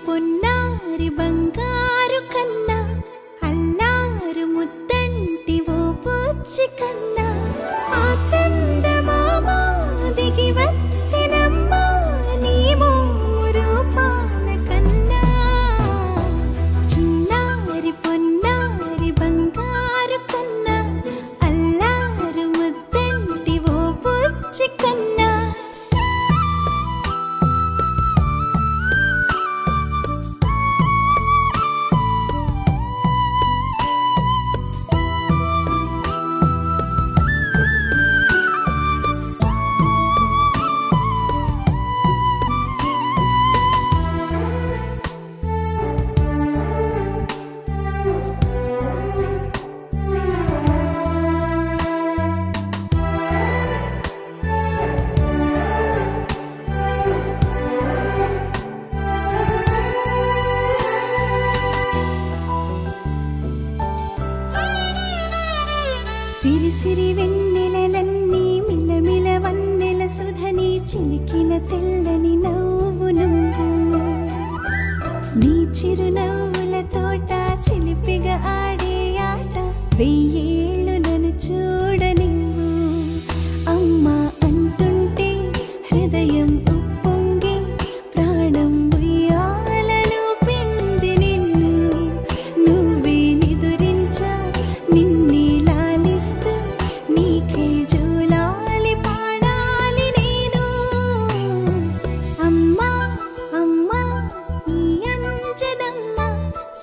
పొన్నారి బంగారు కన్నా అల్లారు ముద్దంటి ఓ పూచి కన్నా ఆ చందమామ దిగి వచ్చినమ్మా నీ రూపాల కన్నా చిన్నారి పొన్నారి బంగారు కన్నా అల్లారు ముద్దంటి ఓ పూచి కన్నా సిరి సిరి వెన్నెలలన్నీ మిలమిల వన్నెల సుధని చిలికిన తెల్లని నవ్వు నువ్వు నీ చిరునవ్వుల తోట చిలిపిగా ఆడే ఆట వెయ్యేళ్ళు నన్ను చూడనివ్వు అమ్మా అంటుంటే హృదయం ఉప్పొంగి ప్రాణం ఉయ్యాలలో పిండి నిన్ను నువ్వే నిదురించా నిన్నే నీకే జోలాలి పాడాలి నేను అమ్మా అమ్మా ఈ అంజనమ్మ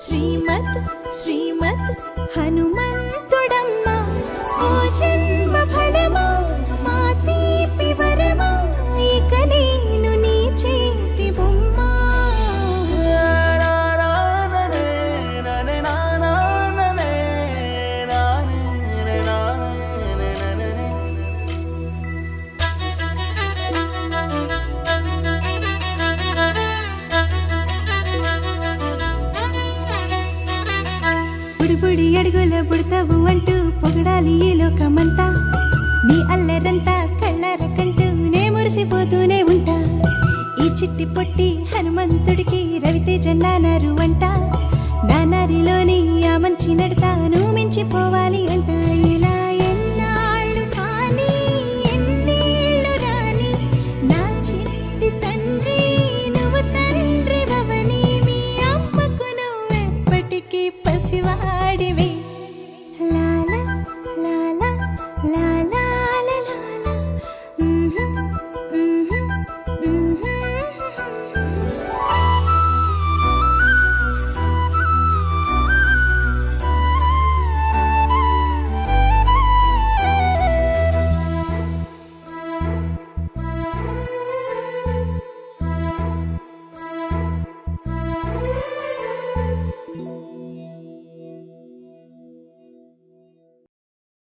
శ్రీమత్ శ్రీమత్ హనుమంతుడమ్మ ఓ జన్మ ఫలమా మా తీపి వరమా ఇక నేను నీ చేతి బొమ్మ బుడి అడుగుల బుడతావు అంటూ పొగడాలి ఈ లోకమంతా నీ అల్లరంతా కళ్ళరకంటూ నే మురిసిపోతూనే ఉంటా ఈ చిట్టి పొట్టి హనుమంతుడికి రవితేజ నానారు అంట నానారిలోని ఆ మంచి నడతాను మించిపోవా